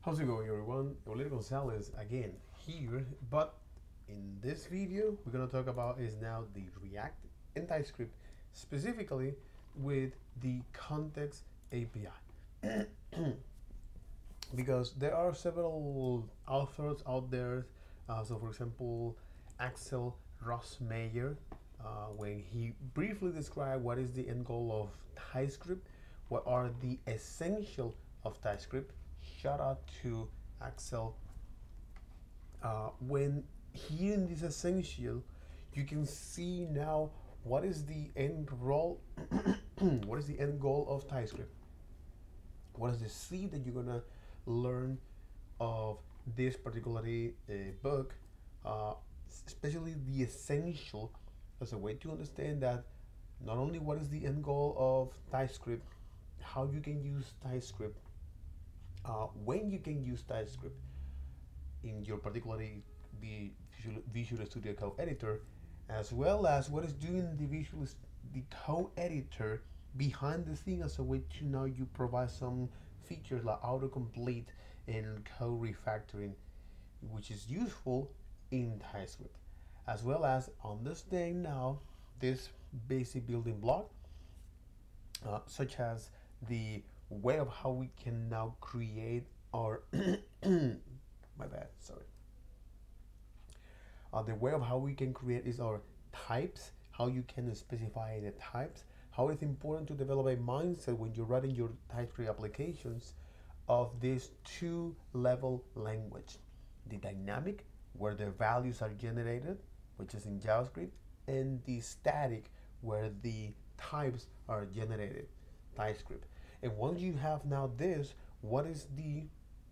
How's it going, everyone? Olero Gonzalez again here, but in this video we're gonna talk about is now the React and TypeScript, specifically with the context API. Because there are several authors out there. So, for example, Axel Rossmeyer, when he briefly described what is the end goal of TypeScript, what are the essential of TypeScript. Shout out to Axel. When hearing this essential, you can see now what is the end role, what is the end goal of TypeScript. What is the seed that you're gonna learn of this particular book, uh, especially the essential, as a way to understand that not only what is the end goal of TypeScript, how you can use TypeScript, when you can use TypeScript in your particular Visual Studio Code editor, as well as what is doing the code editor behind the scene, as a way to now you provide some features like autocomplete and code refactoring, which is useful in TypeScript, as well as understand now this basic building block, such as the way of how we can now create our my bad, sorry. The way of how we can create is our types, how you can specify the types, how it's important to develop a mindset when you're writing your TypeScript applications of this two-level language. The dynamic, where the values are generated, which is in JavaScript, and the static, where the types are generated, TypeScript. And once you have now this, what is the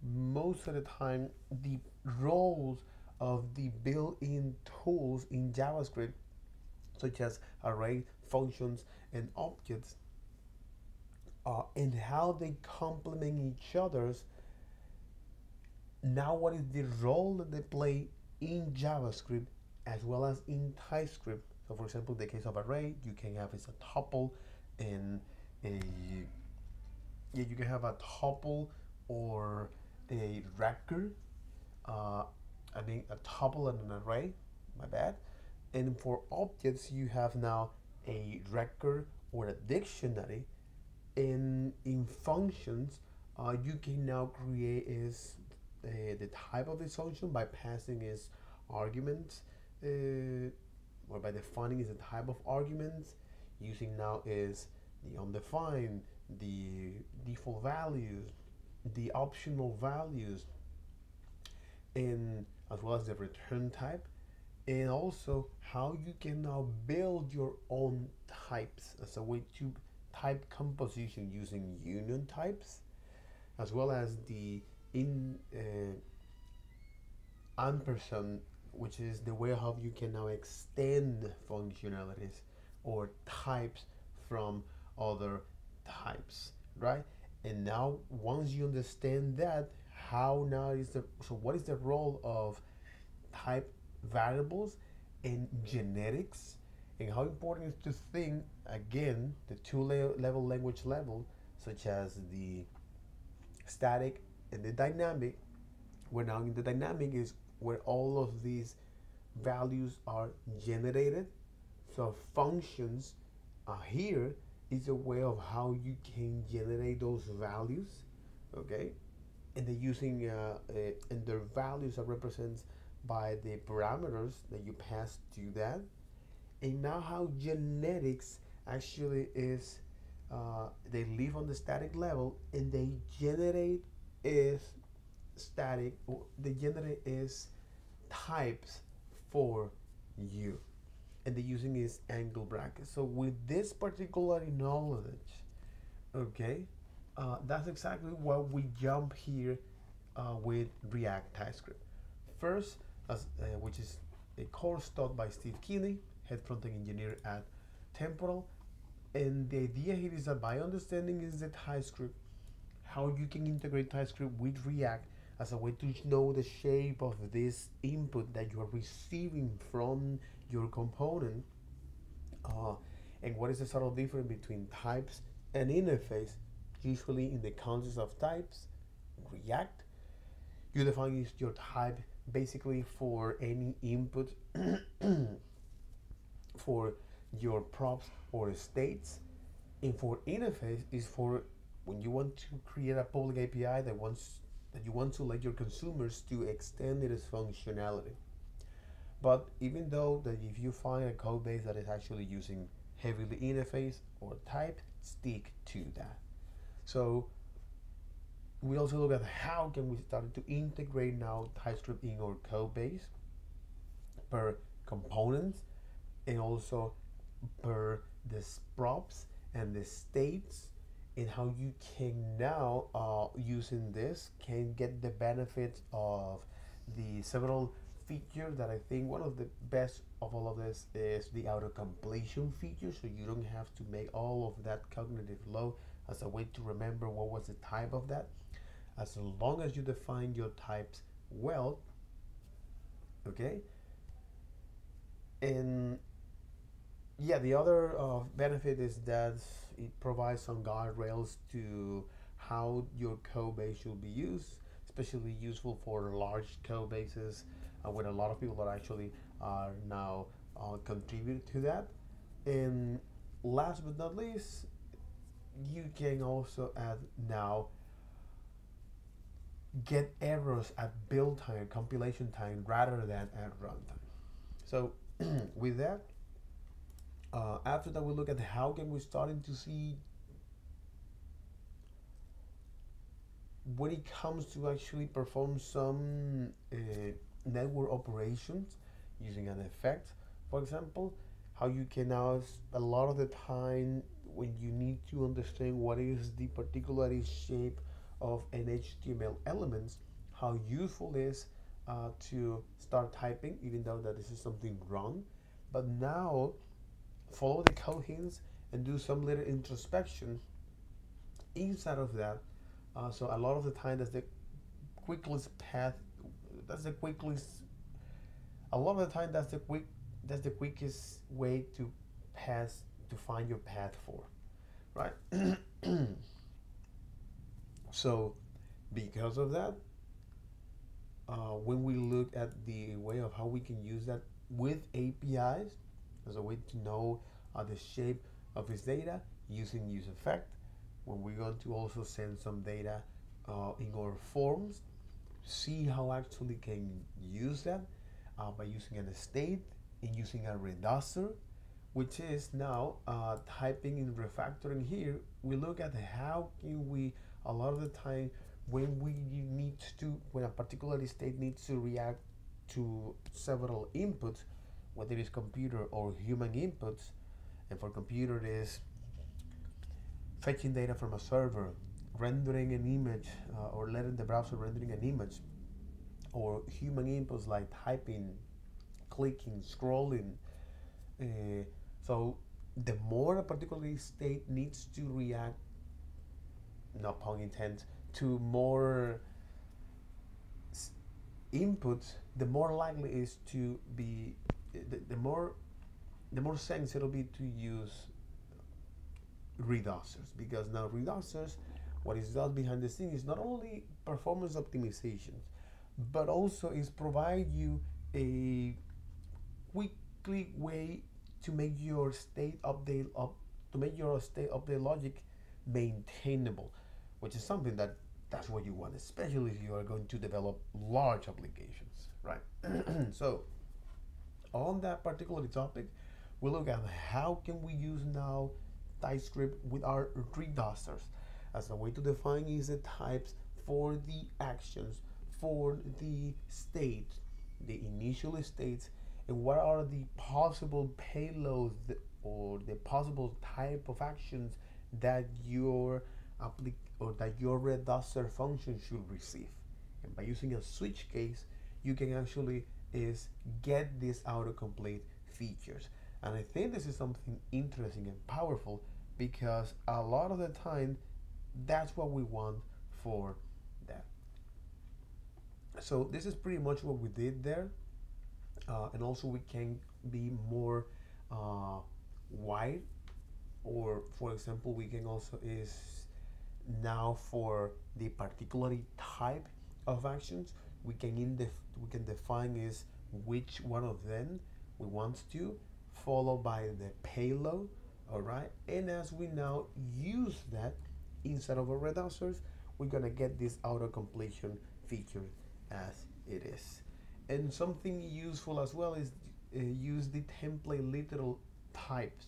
most of the time the roles of the built-in tools in JavaScript, such as array, functions, and objects, and how they complement each other's. Now, what is the role that they play in JavaScript as well as in TypeScript? So, for example, in the case of array, you can have as a tuple and a you can have a tuple or a record. I mean a tuple and an array. My bad. And for objects, you have now a record or a dictionary. And in functions, you can now create is the type of this function by passing its arguments, or by defining is the type of arguments. Using now is the undefined, the default values, the optional values, and as well as the return type, and also how you can now build your own types as a way to type composition using union types, as well as the ampersand, which is the way how you can now extend functionalities or types from other types, right? And now once you understand that, how now is the so what is the role of type variables and genetics, and how important is to think again the two-level language level, such as the static and the dynamic, where now in the dynamic is where all of these values are generated. So functions here is a way of how you can generate those values, okay? And they're using and their values are represented by the parameters that you pass to that. And now how genetics actually is, they live on the static level and they generate is static, or they generate is types for you, and the using is angle brackets. So with this particular knowledge, okay, that's exactly what we jump here with React TypeScript. First, which is a course taught by Steve Keeley, head front-end engineer at Temporal. And the idea here is that by understanding is the TypeScript, how you can integrate TypeScript with React as a way to know the shape of this input that you are receiving from your component, and what is the subtle difference between types and interface, usually in the context of types, React, You define your type basically for any input for your props or states, and for interface is for when you want to create a public API that you want to let your consumers to extend its functionality. But even though that if you find a code base that is actually using heavily interface or type, stick to that. So we also look at how can we start to integrate now TypeScript in our code base per components, and also per the props and the states, and how you can now using this can get the benefit of the several features that I think one of the best of all of this is the auto completion feature, so you don't have to make all of that cognitive load as a way to remember what was the type of that. As long as you define your types well, okay. And yeah, the other benefit is that it provides some guardrails to how your code base should be used, especially useful for large code bases when a lot of people are actually are now contribute to that. And last but not least, you can also add now get errors at build time, compilation time, rather than at runtime. So with that, after that we look at how can we starting to see when it comes to actually perform some network operations using an effect, for example, how you can now a lot of the time when you need to understand what is the particular shape of an HTML elements, how useful it is to start typing, even though that this is something wrong, but now follow the code hints and do some little introspection inside of that. So a lot of the time that's the quickest path. That's the quickest. A lot of the time that's the quickest way to pass to find your path for, right? So because of that, when we look at the way of how we can use that with APIs as a way to know the shape of his data using use effect, when we're going to also send some data in our forms, see how actually can use that by using an state and using a reducer, which is now typing in refactoring here. We look at how can we a lot of the time when we need to when a particular state needs to react to several inputs, whether it's computer or human inputs, and for computer it is fetching data from a server, rendering an image, or letting the browser rendering an image, or human inputs like typing, clicking, scrolling. So the more a particular state needs to react, no pun intended, to more inputs, the more likely is to be the more sense it'll be to use reducers, because now reducers, what it does behind the scenes is not only performance optimizations, but also is provide you a quickly way to make your state update logic maintainable, which is something that's what you want, especially if you are going to develop large applications, right? So on that particular topic, we look at how can we use now TypeScript with our reducers as a way to define is the types for the actions, for the state, the initial states, and what are the possible payloads or the possible type of actions that your reducer function should receive. And by using a switch case, you can actually get these autocomplete features. And I think this is something interesting and powerful, because a lot of the time that's what we want for that. So this is pretty much what we did there, and also we can be more wide, or for example we can also is now for the particular type of actions, we can define is which one of them we want to, followed by the payload. All right, and as we now use that inside of our reducers, we're gonna get this auto completion feature as it is. And something useful as well is use the template literal types,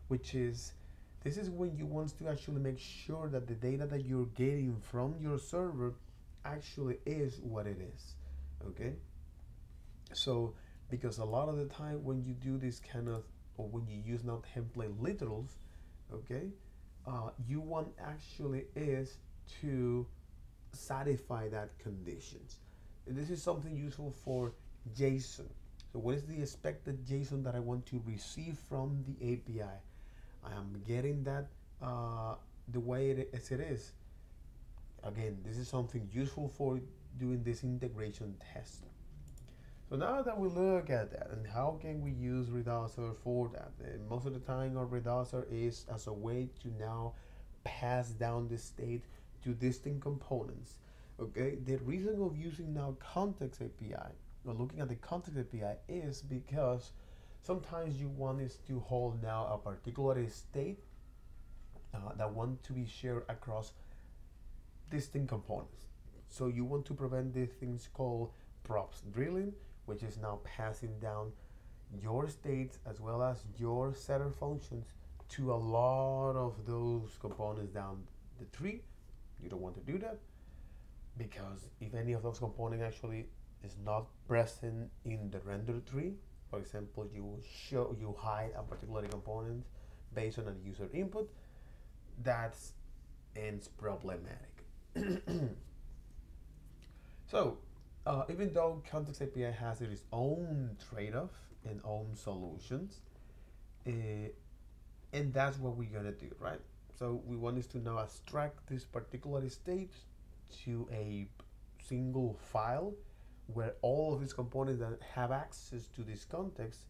which is this is when you want to actually make sure that the data that you're getting from your server actually is what it is. Okay, so because a lot of the time when you do this kind of, or when you use now template literals, okay, you want actually is to satisfy that conditions. And this is something useful for JSON. So what is the expected JSON that I want to receive from the API? I am getting that the way it is. Again, this is something useful for doing this integration test. So now that we look at that and how can we use reducer for that, and most of the time our reducer is as a way to now pass down the state to distinct components. Okay, the reason of using now context API or looking at the context API is because sometimes you want is to hold now a particular state that want to be shared across distinct components. So you want to prevent these things called props drilling, which is now passing down your states as well as your setter functions to a lot of those components down the tree. You don't want to do that, because if any of those components actually is not present in the render tree, for example, you hide a particular component based on a user input, that ends problematic. So even though Context API has its own trade-off and own solutions, and that's what we're gonna do, right? So we want is to now abstract this particular state to a single file where all of these components that have access to this context,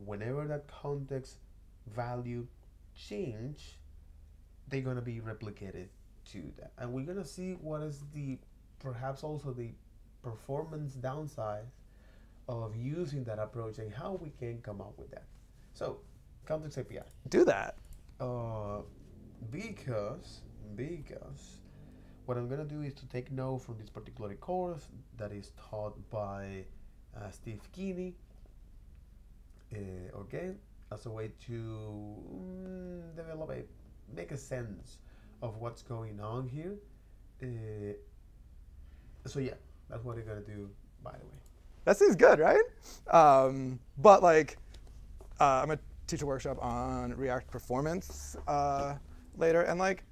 whenever that context value change, they're gonna be replicated to that. And we're gonna see what is the, perhaps also the performance downside of using that approach and how we can come up with that. So, Context API. Do that. Because what I'm gonna do is to take note from this particular course that is taught by Steve Keeney, okay, as a way to make a sense of what's going on here. So yeah, that's what we're gonna do, by the way. That seems good, right? But like, I'm gonna teach a workshop on React performance later, and like,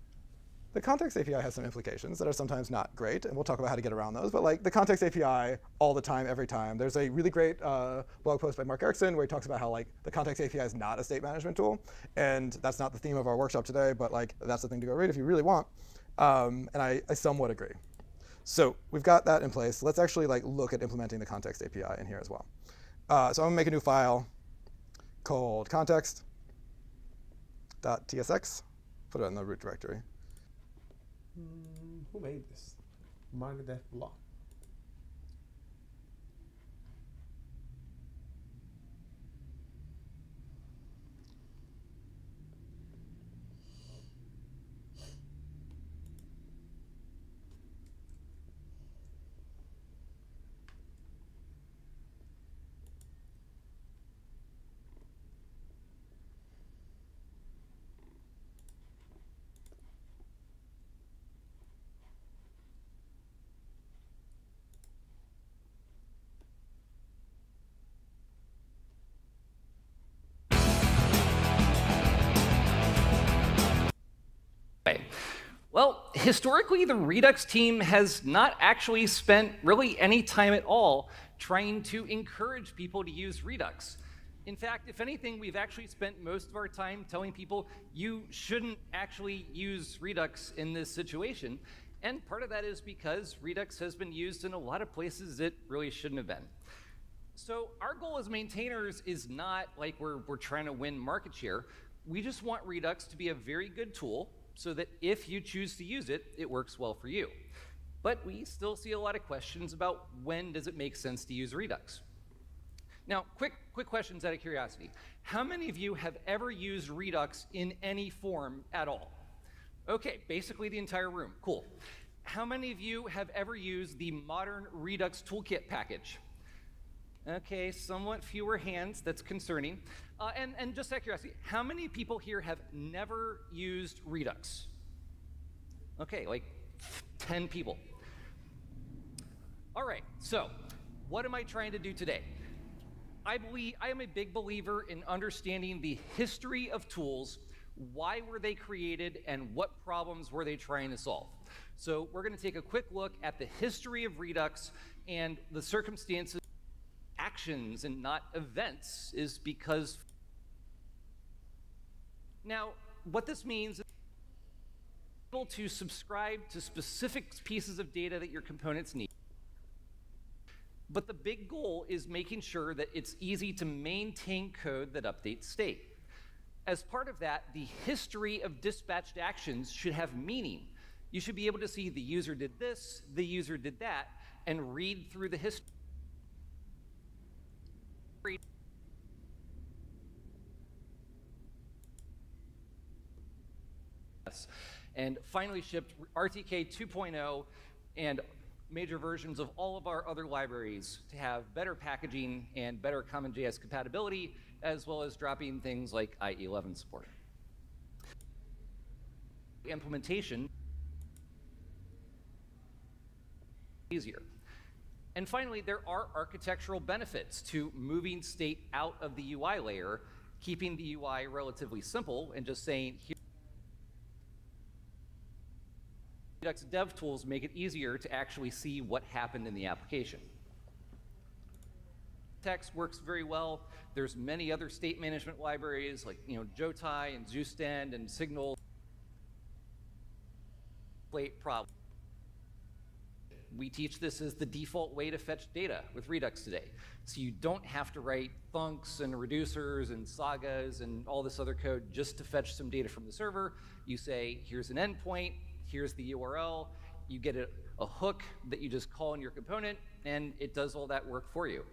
the context API has some implications that are sometimes not great, and we'll talk about how to get around those. But like the context API, all the time, every time. There's a really great blog post by Mark Erickson where he talks about how like the context API is not a state management tool, and that's not the theme of our workshop today. But like that's the thing to go read if you really want. And I somewhat agree. So we've got that in place. Let's actually like look at implementing the context API in here as well. So I'm gonna make a new file called context.tsx. Put it in the root directory. Who made this? Mark Dev Blog. Well, historically, the Redux team has not actually spent really any time at all trying to encourage people to use Redux. In fact, if anything, we've actually spent most of our time telling people you shouldn't actually use Redux in this situation. And part of that is because Redux has been used in a lot of places it really shouldn't have been. So our goal as maintainers is not like we're trying to win market share. We just want Redux to be a very good tool so that if you choose to use it, it works well for you. But we still see a lot of questions about when does it make sense to use Redux. Now, quick questions out of curiosity. How many of you have ever used Redux in any form at all? Okay, basically the entire room, cool. How many of you have ever used the modern Redux toolkit package? Okay, somewhat fewer hands, that's concerning. And just out of curiosity, how many people here have never used Redux? Okay, like 10 people. All right, so what am I trying to do today? I am a big believer in understanding the history of tools, why were they created, and what problems were they trying to solve. So we're going to take a quick look at the history of Redux and the circumstances, actions and not events is because. Now, what this means is able to subscribe to specific pieces of data that your components need. But the big goal is making sure that it's easy to maintain code that updates state. As part of that, the history of dispatched actions should have meaning. You should be able to see the user did this, the user did that, and read through the history. And finally shipped RTK 2.0 and major versions of all of our other libraries to have better packaging and better CommonJS compatibility, as well as dropping things like IE11 support. Implementation easier. And finally, there are architectural benefits to moving state out of the UI layer, keeping the UI relatively simple, and just saying, here, Redux dev tools make it easier to actually see what happened in the application. Text works very well. There's many other state management libraries like Jotai and Zustand and Signal. Problem. We teach this as the default way to fetch data with Redux today. So you don't have to write funcs and reducers and sagas and all this other code just to fetch some data from the server. You say, here's an endpoint, here's the URL, you get a hook that you just call in your component, and it does all that work for you.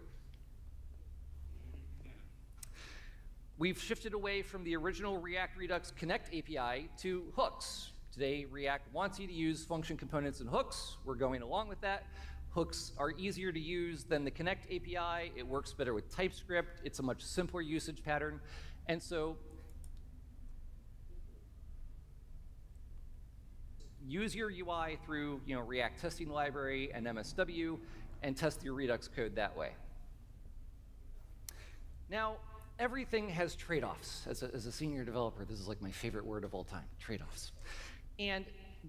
We've shifted away from the original React Redux Connect API to hooks. Today, React wants you to use function components and hooks. We're going along with that. Hooks are easier to use than the Connect API. It works better with TypeScript. It's a much simpler usage pattern. And so use your UI through React testing library and MSW and test your Redux code that way. Now, everything has trade-offs. As a senior developer, this is like my favorite word of all time, trade-offs. And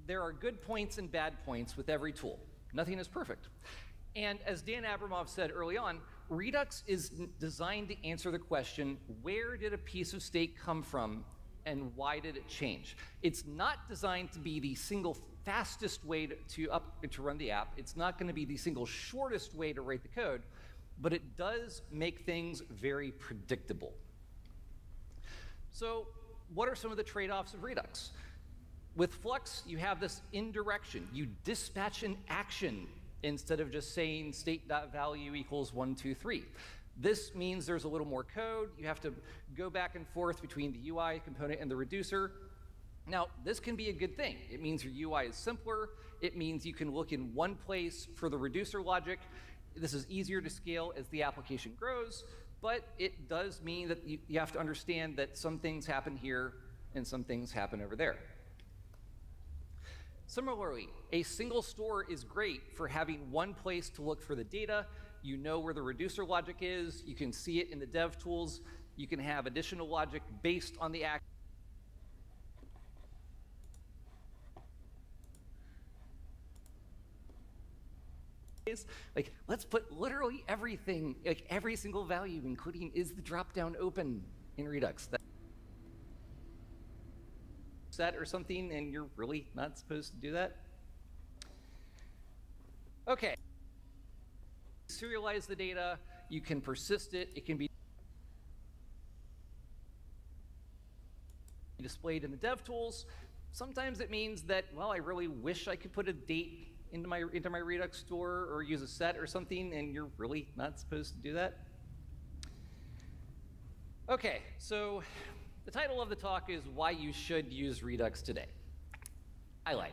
there are good points and bad points with every tool. Nothing is perfect. And as Dan Abramov said early on, Redux is designed to answer the question, where did a piece of state come from and why did it change? It's not designed to be the single fastest way to run the app. It's not going to be the single shortest way to write the code, but it does make things very predictable. So what are some of the trade-offs of Redux? With Flux, you have this indirection. You dispatch an action instead of just saying state.value equals 1, 2, 3. This means there's a little more code. You have to go back and forth between the UI component and the reducer. Now, this can be a good thing. It means your UI is simpler. It means you can look in one place for the reducer logic. This is easier to scale as the application grows, but it does mean that you have to understand that some things happen here and some things happen over there. Similarly, a single store is great for having one place to look for the data. You know where the reducer logic is. You can see it in the dev tools. You can have additional logic based on the action. Like, let's put literally everything, like every single value, including is the dropdown open in Redux. Set or something, and you're really not supposed to do that? Okay. Serialize the data. You can persist it. It can be displayed in the dev tools. Sometimes it means that, well, I really wish I could put a date into my Redux store or use a set or something, and you're really not supposed to do that? Okay, so the title of the talk is Why You Should Use Redux Today. I lied.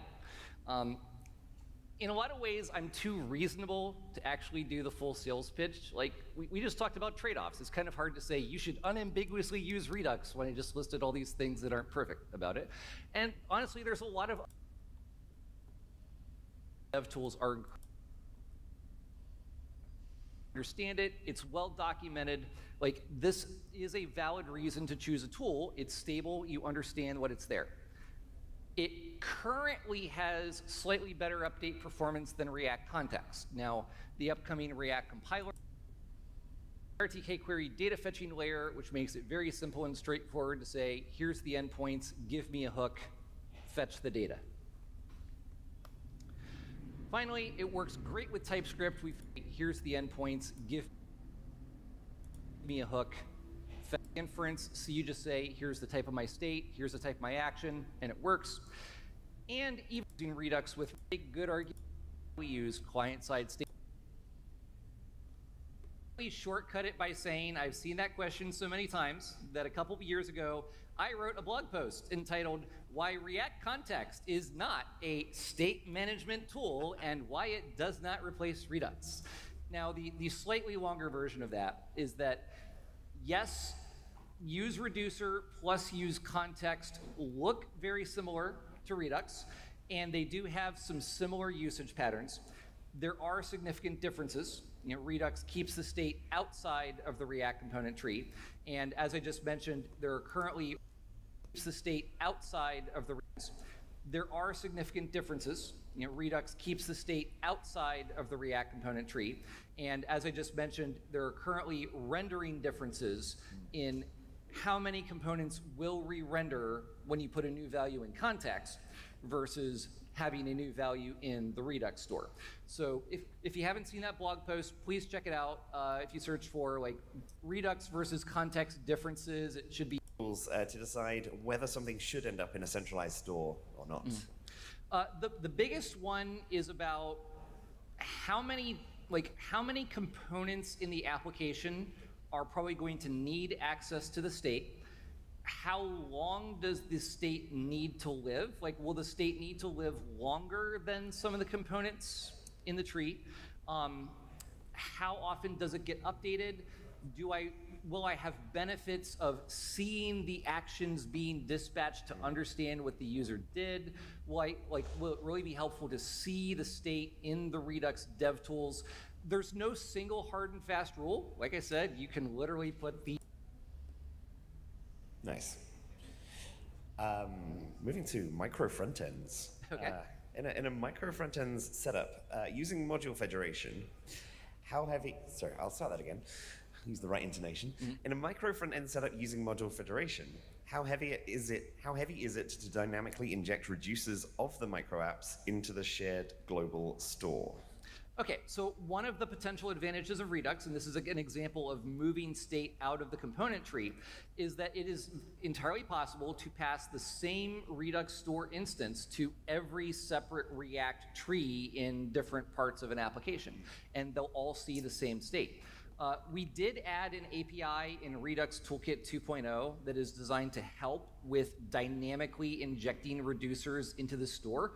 In a lot of ways, I'm too reasonable to actually do the full sales pitch. Like, we just talked about trade-offs. It's kind of hard to say you should unambiguously use Redux when I just listed all these things that aren't perfect about it. And honestly, there's a lot of dev tools are understand it, it's well documented. Like, this is a valid reason to choose a tool. It's stable, you understand what it's there. It currently has slightly better update performance than React Context. Now, the upcoming React compiler, RTK query data fetching layer, which makes it very simple and straightforward to say, here's the endpoints, give me a hook, fetch the data. Finally, it works great with TypeScript. Here's the endpoints, give me a hook, fetch inference, so you just say, here's the type of my state, here's the type of my action, and it works. And even using Redux with a good argument, we use client-side state. We shortcut it by saying, I've seen that question so many times that a couple of years ago, I wrote a blog post entitled, Why React Context is Not a State Management Tool and Why It Does Not Replace Redux. Now, the slightly longer version of that is that, yes, use reducer plus use context look very similar to Redux, and they do have some similar usage patterns. There are significant differences. You know, Redux keeps the state outside of the React component tree, and as I just mentioned, there are currently keeps the state outside of the Redux. There are significant differences. You know, Redux keeps the state outside of the React component tree, and as I just mentioned, there are currently rendering differences in how many components will re-render when you put a new value in context versus having a new value in the Redux store. So if you haven't seen that blog post, please check it out. If you search for like Redux versus context differences, it should be to decide whether something should end up in a centralized store or not. The biggest one is about how many components in the application are probably going to need access to the state. How long does the state need to live? Like, will the state need to live longer than some of the components in the tree? How often does it get updated? Will I have benefits of seeing the actions being dispatched to understand what the user did? Will it really be helpful to see the state in the Redux dev tools? There's no single hard and fast rule. Like I said, you can literally put the Nice. Moving to micro frontends. Okay. In a micro frontends setup, using module federation, how heavy? Sorry, I'll start that again. Use the right intonation. In a micro frontend setup using module federation, how heavy is it to dynamically inject reducers of the micro apps into the shared global store? Okay, so one of the potential advantages of Redux, and this is an example of moving state out of the component tree, is that it is entirely possible to pass the same Redux store instance to every separate React tree in different parts of an application, and they'll all see the same state. We did add an API in Redux Toolkit 2.0 that is designed to help with dynamically injecting reducers into the store.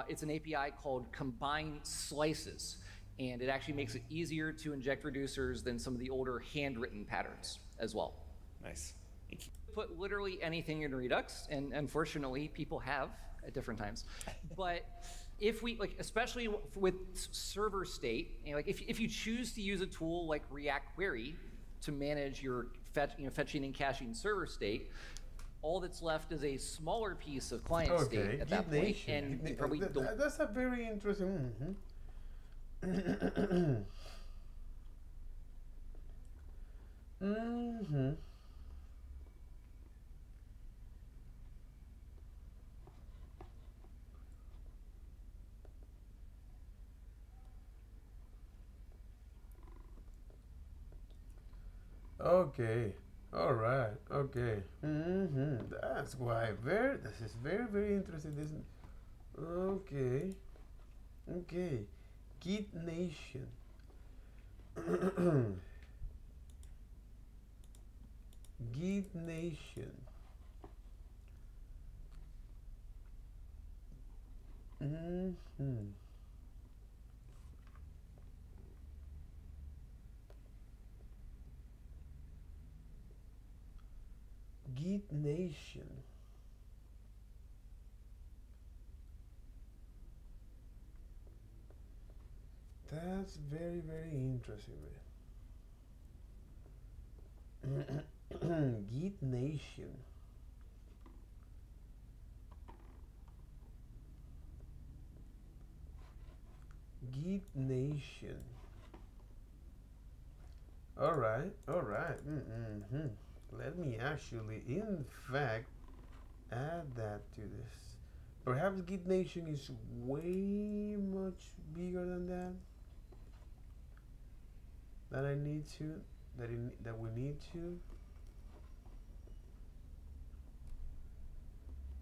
It's an API called Combine Slices, and it actually makes it easier to inject reducers than some of the older handwritten patterns as well. Nice. Thank you. Put literally anything in Redux, and unfortunately people have at different times, but if we, like, especially with server state, you know, like if you choose to use a tool like React Query to manage your fetching and caching server state, all that's left is a smaller piece of client state at that point, and you probably don't. That's a very interesting. Okay. All right. Okay. That's why this is very, very interesting. Okay. Okay. Git Nation. Git Nation. Mm-hmm. Git Nation. That's very, very interesting, man. Git Nation. Git Nation. All right, all right. Let me actually, in fact, add that to this. Perhaps Git Nation is way much bigger than that. That I need to, that we need to.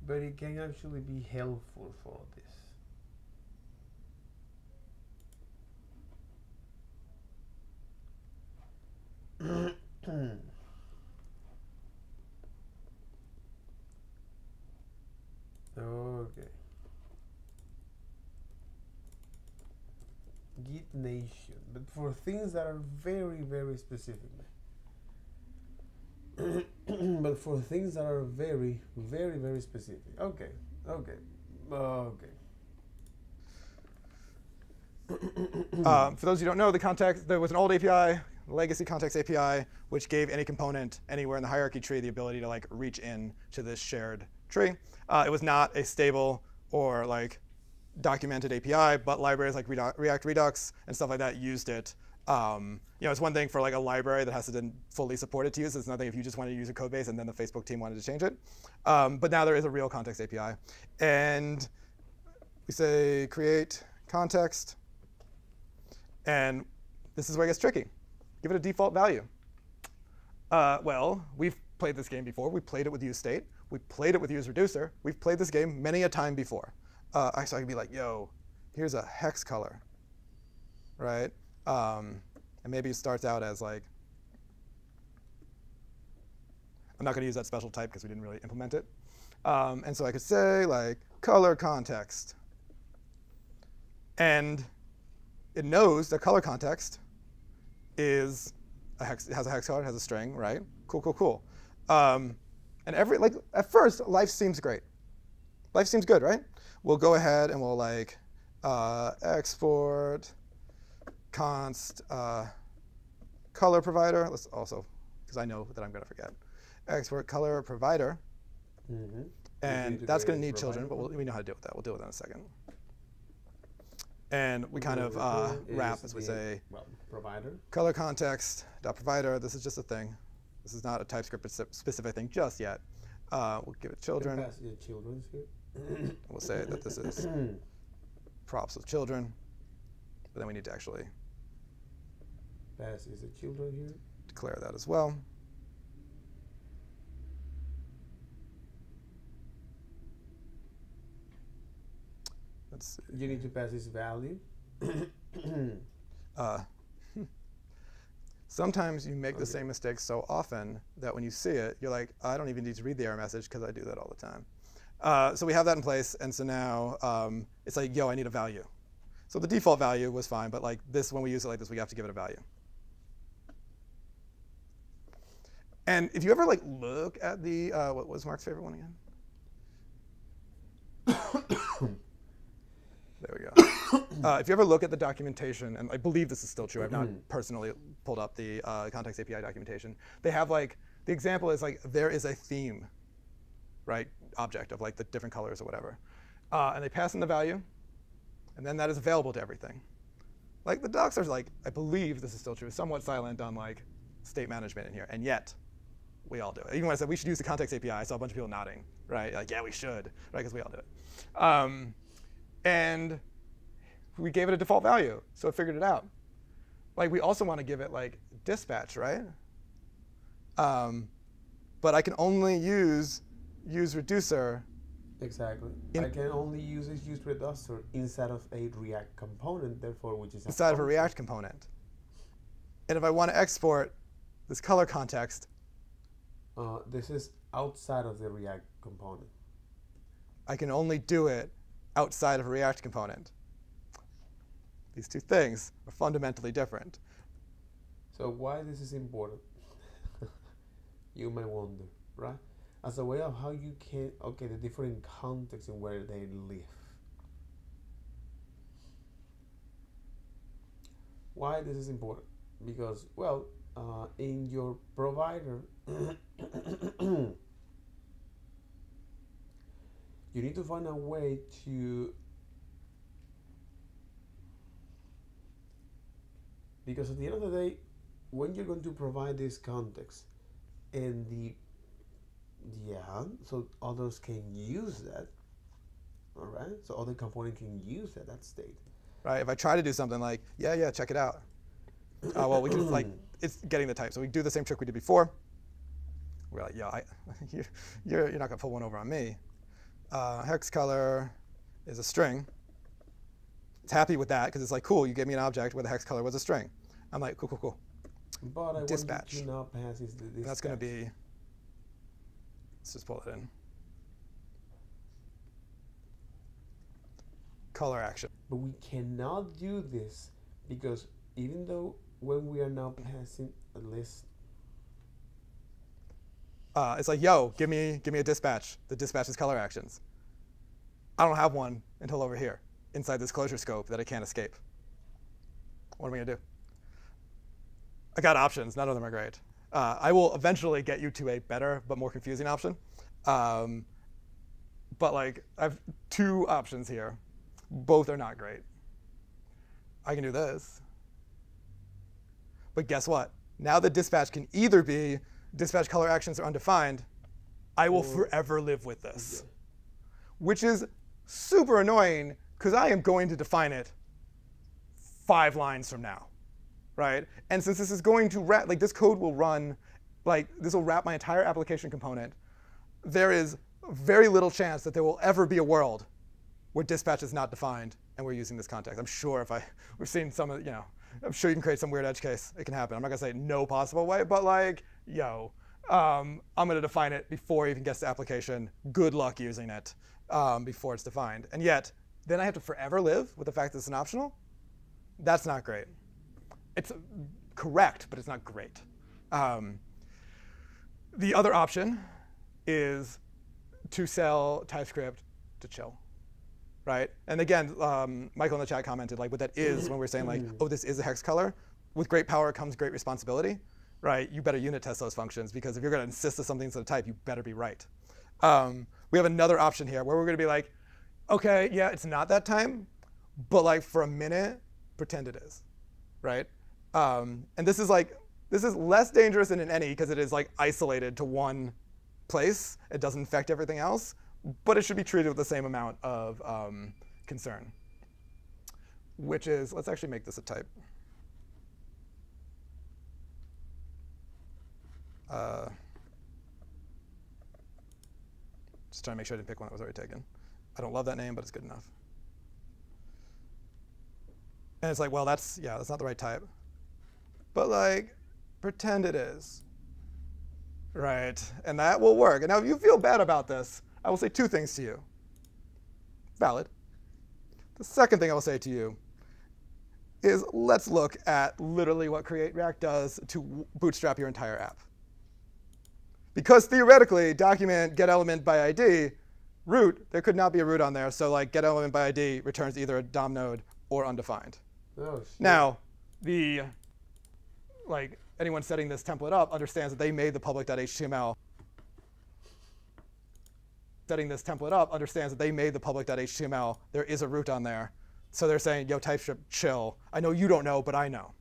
But it can actually be helpful for this. Okay. Git Nation, but for things that are very, very specific. But for things that are very, very, very specific. Okay, okay, okay. For those who don't know, the context, there was an old API, legacy context API, which gave any component anywhere in the hierarchy tree the ability to like reach in to this shared tree. It was not a stable or like documented API, but libraries like React Redux and stuff like that used it. It's one thing for like a library that has to then fully support it to use. It's another thing if you just wanted to use a code base and then the Facebook team wanted to change it. But now there is a real context API. And we say create context. And this is where it gets tricky. Give it a default value. Well, we've played this game before. We played it with useState. We played it with useReducer. We've played this game many a time before. So I can be like, yo, here's a hex color, right? And maybe it starts out as like, I'm not going to use that special type because we didn't really implement it. And so I could say like color context. And it knows that color context is a hex, it has a hex color, it has a string, right? Cool, cool, cool. And at first, life seems great. Life seems good, right? We'll go ahead and we'll like export const color provider. Let's also, because I know that I'm going to forget, export color provider. And that's going to need children, but we know how to deal with that. We'll deal with that in a second. And we kind of wrap, as we say, provider. Color context dot provider. This is just a thing. This is not a TypeScript specific thing just yet. We'll give it children. Pass the children's here. We'll say that this is props with children, but then we need to actually pass is the children here. Declare that as well. Let's see. You need to pass this value. Sometimes you make the same mistake so often that when you see it, you're like, I don't even need to read the error message because I do that all the time. So we have that in place, and so now it's like, yo, I need a value. So the default value was fine, but like this, when we use it like this, we have to give it a value. And if you ever like look at the, what was Mark's favorite one again? There we go. If you ever look at the documentation, and I believe this is still true, I've not personally pulled up the context API documentation. They have like, the example is like, there is a theme, right, object of like the different colors or whatever. And they pass in the value, and then that is available to everything. Like the docs are like, I believe this is still true, somewhat silent on like state management in here, and yet we all do it. Even when I said we should use the context API, I saw a bunch of people nodding, right? Like, yeah, we should, right? Because we all do it. And we gave it a default value, so it figured it out. Like we also want to give it like dispatch, right? But I can only use reducer Exactly. I can only use reductor inside of a React component, therefore, which is inside of a React component. And if I want to export this color context, this is outside of the React component. I can only do it outside of a React component. These two things are fundamentally different. So why this is important? You may wonder, right? As a way of how you can, okay, the different contexts in where they live. Why this is important? Because, well, in your provider, you need to find a way to, because at the end of the day, when you're going to provide this context and so others can use that, all right? So other component can use that state. Right, if I try to do something like, yeah, check it out. Well, we can, like, it's getting the type. So we do the same trick we did before. We're like, you're not gonna pull one over on me. Hex color is a string. It's happy with that because it's like, cool, you gave me an object where the hex color was a string. I'm like, cool. But I Dispatch. want you to now pass is the dispatch. That's gonna be, let's just pull it in. Color action. But we cannot do this because even though when we are now passing a list, it's like, yo, give me a dispatch. The dispatch is color actions. I don't have one until over here, inside this closure scope that I can't escape. What am I gonna do? I got options. None of them are great. I will eventually get you to a better but more confusing option. But like, I have two options here. Both are not great. I can do this. But guess what? Now the dispatch can either be dispatch color actions are undefined. I will forever live with this. Which is super annoying because I am going to define it 5 lines from now, right? And since this is going to wrap, like this code will run, like this will wrap my entire application component, there is very little chance that there will ever be a world where dispatch is not defined and we're using this context. I'm sure if we're seeing some of, I'm sure you can create some weird edge case. It can happen. I'm not gonna say no possible way, but like, I'm gonna define it before it even gets to application. Good luck using it before it's defined. And yet, then I have to forever live with the fact that it's an optional? That's not great. It's correct, but it's not great. The other option is to sell TypeScript to chill. Right? And again, Michael in the chat commented like what that is when we're saying like, oh, this is a hex color. With great power comes great responsibility, right? You better unit test those functions because if you're going to insist that something's a type, you better be right. We have another option here where we're going to be like, okay, yeah, it's not that time, but like for a minute, pretend it is, right? And this is less dangerous than in any because it is like isolated to one place. It doesn't affect everything else. But it should be treated with the same amount of concern, which is, let's actually make this a type. Just trying to make sure I didn't pick one that was already taken. I don't love that name, but it's good enough. And it's like, well, that's not the right type. But like, pretend it is, right? And that will work. And now if you feel bad about this, I will say 2 things to you. Valid. The second thing I will say to you is let's look at literally what Create React does to bootstrap your entire app. Because theoretically, document get element by ID, root, there could not be a root on there. So like get element by ID returns either a DOM node or undefined. oh, shit. Now, anyone setting this template up understands that they made the public.html. Setting this template up understands that they made the public.html. There is a root on there. So they're saying, yo, TypeScript, chill. I know you don't know, but I know.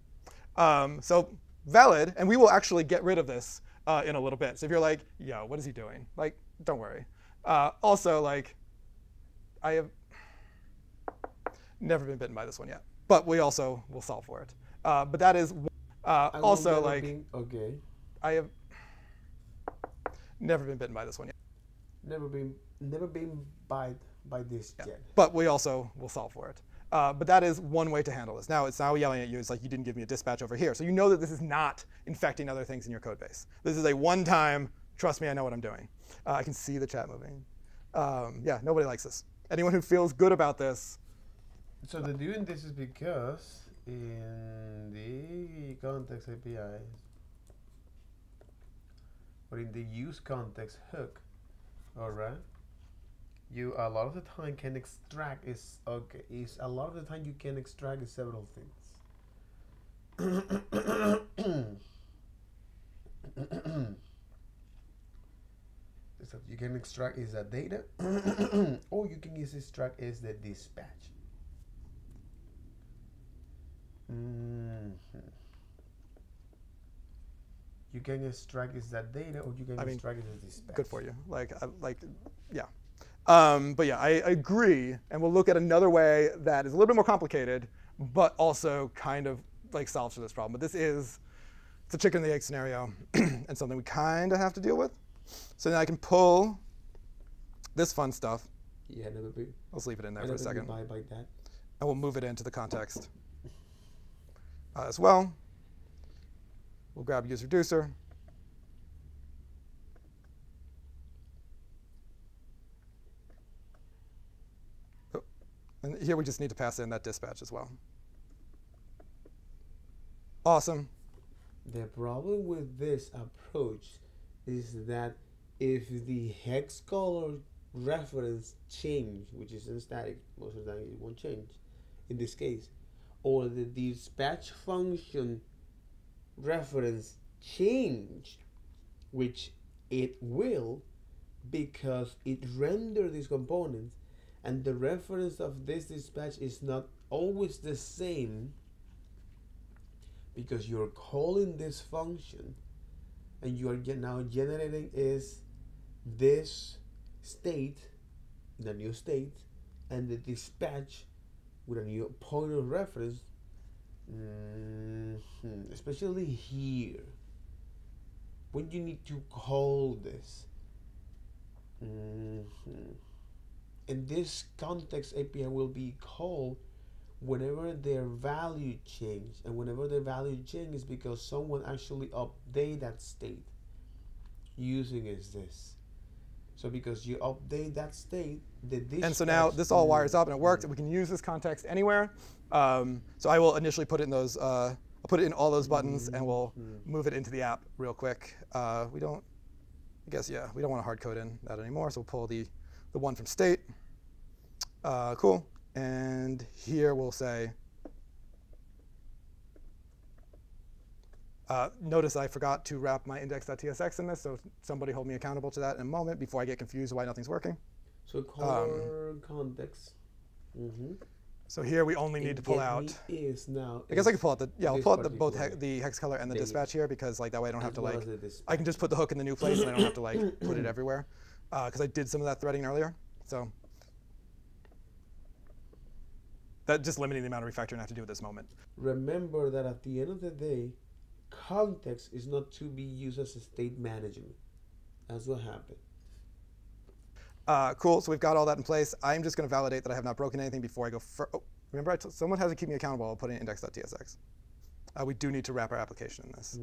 So valid, and we will actually get rid of this in a little bit. So if you're like, yo, what is he doing? Like, don't worry. Also, like, I have never been bitten by this one yet. But we also will solve for it. But that is also like, okay. I have never been bitten by this one yet. Never been never been by this yet. But we also will solve for it. But that is one way to handle this. Now it's now yelling at you. It's like you didn't give me a dispatch over here. So you know that this is not infecting other things in your code base. This is a one-time, trust me, I know what I'm doing. I can see the chat moving. Yeah, nobody likes this. Anyone who feels good about this. So the doing this is because in the context API or in the use context hook, all right, you a lot of the time can extract is okay. Is a lot of the time you can extract several things. So you can extract is that data, or you can use extract is the dispatch. You can extract is that data, or you can extract is the dispatch. Good for you. Yeah. But yeah, I agree, and we'll look at another way that is a little bit more complicated, but also kind of like solves for this problem. But it's a chicken and the egg scenario, and something we kind of have to deal with. So now I can pull this fun stuff. Yeah, never be. Let's leave it in there for a second. By that. And we'll move it into the context as well. We'll grab use reducer. Oh, and here we just need to pass in that dispatch as well. Awesome. The problem with this approach is that if the hex color reference change, which is in static, most of the time it won't change in this case, or the dispatch function reference change, which it will because it renders these components, and the reference of this dispatch is not always the same because you're calling this function and you are now generating is this state, the new state, and the dispatch with a new point of reference, especially here, when you need to call this. And this context API will be called whenever their value change, and whenever their value change is because someone actually update that state using is this. So because you update that state, and so now this all wires up and it works, and we can use this context anywhere. So I will initially put it in those. I'll put it in all those buttons, and we'll move it into the app real quick. We don't want to hard code in that anymore, so we'll pull the one from state. Cool. And here we'll say, notice I forgot to wrap my index.tsx in this, so somebody hold me accountable to that in a moment before I get confused why nothing's working. So color context. So here we only need to pull out. Is now. I guess I can pull out I'll pull out both the hex color and the dispatch here, because like that way I don't have to I can just put the hook in the new place and I don't have to put it everywhere, because I did some of that threading earlier. So that just limiting the amount of refactoring I have to do at this moment. Remember that at the end of the day, context is not to be used as a state management. That's what happened. Cool, so we've got all that in place. I'm just going to validate that I have not broken anything before I go remember, someone has to keep me accountable. I'll put in index.tsx. We do need to wrap our application in this.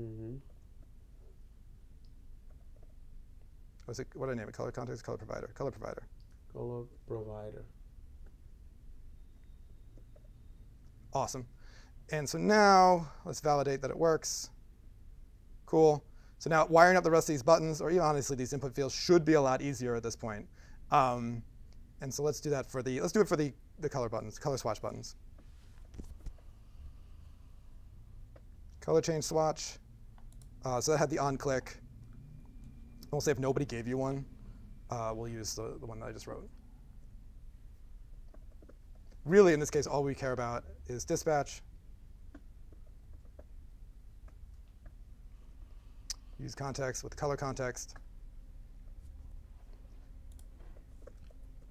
What did I name it? Color context, color provider. Color provider. Color provider. Awesome. And so now let's validate that it works. Cool. So now wiring up the rest of these buttons, or even honestly these input fields, should be a lot easier at this point. And so let's do that for the color buttons, color swatch buttons. Color change swatch. So that had the on click. We'll say if nobody gave you one, we'll use the one that I just wrote. Really, in this case, all we care about is dispatch. Use context with color context.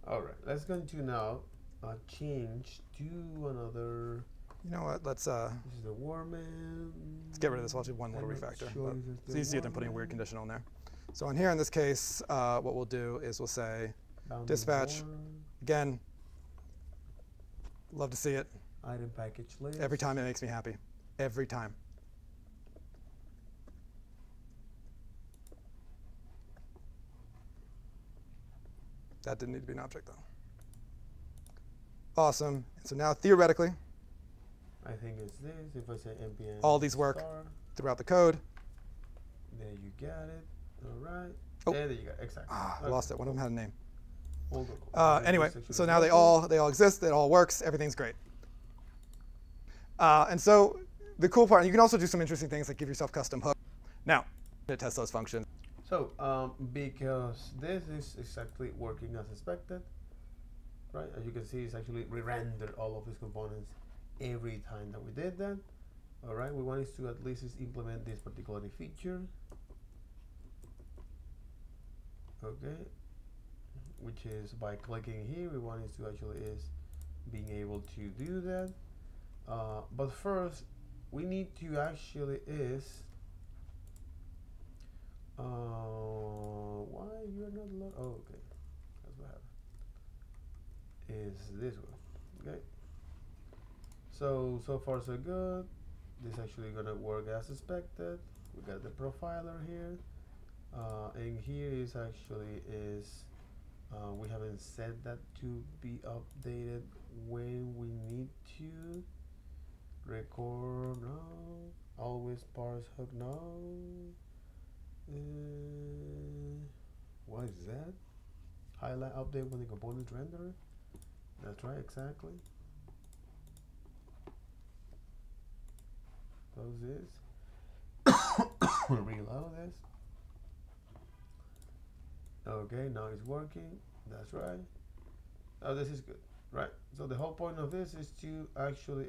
All right, let's go to now change to another. You know what? Let's This is the warm. let's get rid of this. I'll do one little refactor. It's easier than putting a weird conditional in there. So on here, in this case, what we'll do is we'll say Bounding dispatch. border, Again, love to see it. item package list. Every time it makes me happy. Every time. That didn't need to be an object, though. Awesome. So now, theoretically, I think it's this. If I say npm all these work star, throughout the code. there you got it. All right. Oh. There you go. Exactly. I lost it. One of them had a name. Hold on. Anyway, This section so is now they working. all exist. It all works. Everything's great. And so the cool part, you can also do some interesting things like give yourself custom hooks. Now, to test those functions. So, because this is exactly working as expected, right? As you can see, it's actually re-rendered all of these components every time that we did that. All right, we wanted to at least implement this particular feature. Okay, which is by clicking here, we wanted to actually is being able to do that. But first, we need to actually is why you're not oh, okay, that's what happened. Is this one. Okay, so far so good. This actually gonna work as expected. We got the profiler here, and here is actually we haven't set that to be updated when we need to record. No, always parse hook. No. What is that? Highlight update when the components render. That's right, exactly. Close this. Reload this. Okay, now it's working. That's right. Oh, this is good, right? So the whole point of this is to actually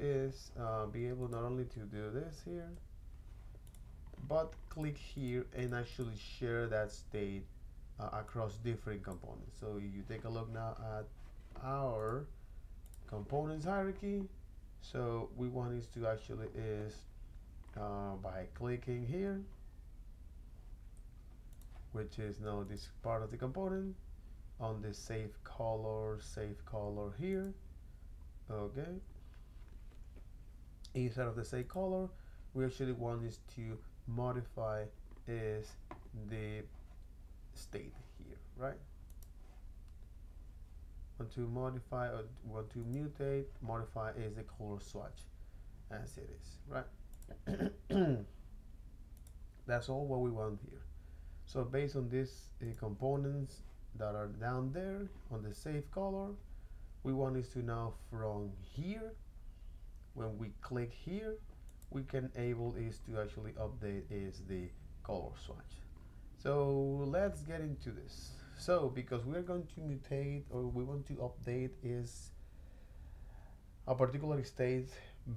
be able not only to do this here, but click here and actually share that state across different components. So if you take a look now at our components hierarchy, so we want is to actually by clicking here, which is now this part of the component, on the save color here. Okay, inside of the save color, we actually want is to modify is the state here, right? Want to modify or want to mutate, modify is the color swatch as it is, right? That's all what we want here. So based on these components that are down there on the save color, we want is to now from here, when we click here, we can able is to actually update is the color swatch. So let's get into this. So because we're going to mutate or we want to update is a particular state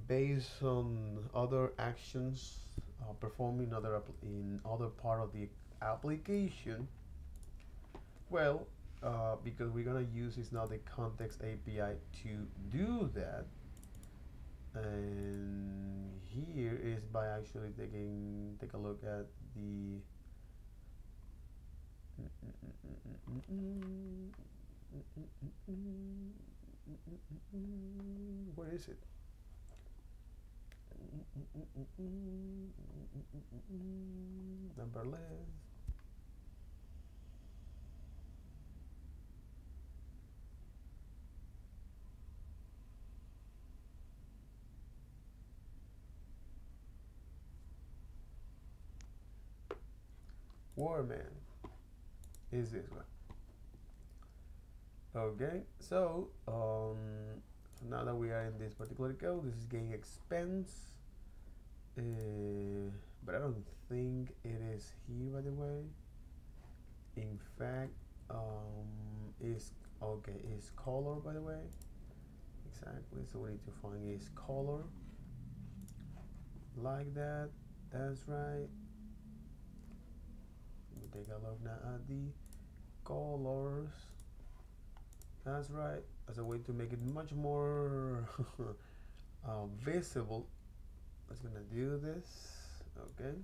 based on other actions performing in other part of the application. Well, because we're gonna use is now the context API to do that, and here is by actually take a look at the where is it? Number list. Warman is this one. Okay, so now that we are in this particular code, this is getting expense, but I don't think it is here, by the way. In fact, is okay, is color, by the way. Exactly, so we need to find is color like that. That's right. We take a look now at the colors. That's right, as a way to make it much more visible. I'm just gonna do this. Okay,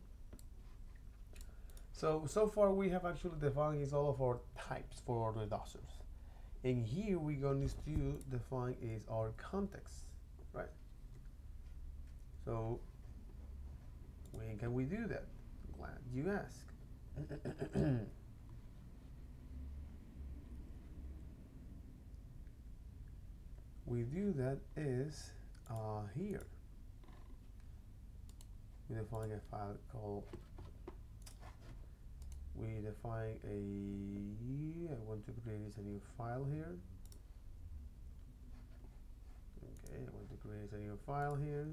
so far we have actually defined is all of our types for the dosers. And here we're going to define is our context, right? So when can we do that? Glad you ask. We do that is here. We define a file called, we define a, I want to create a new file here. Okay, I want to create a new file here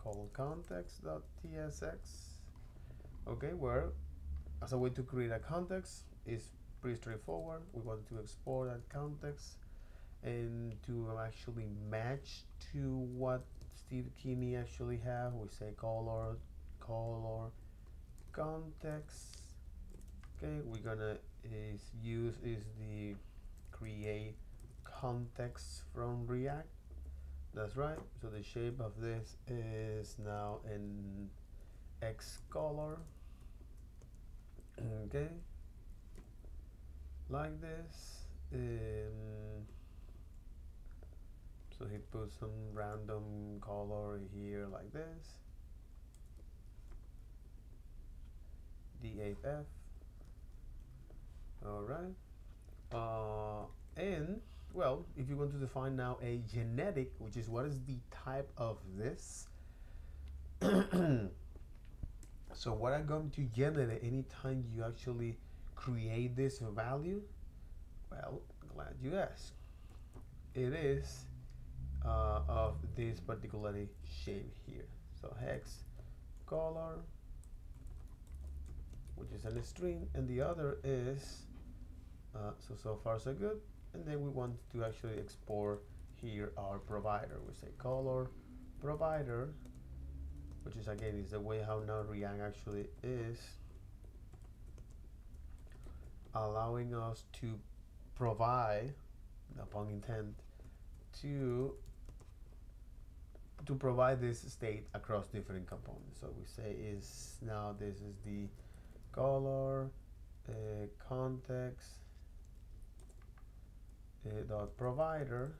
called context.tsx. Okay, where as a way to create a context is pretty straightforward. We want to export that context and to actually match to what Steve Kinney actually have. We say color context. Okay, we're gonna use the create context from React. That's right. So the shape of this is now in X color. Okay, like this. So he puts some random color here like this. D8F. All right. And well, if you want to define now a genetic, which is what is the type of this. So what I'm going to generate anytime you actually create this value, well, glad you asked. It is of this particular shape here. So hex color, which is a string, and the other is so far so good. And then we want to actually export here our provider. We say color provider, which is again is the way how now React actually is allowing us to provide, upon intent, to provide this state across different components. So we say is now this is the color context dot provider.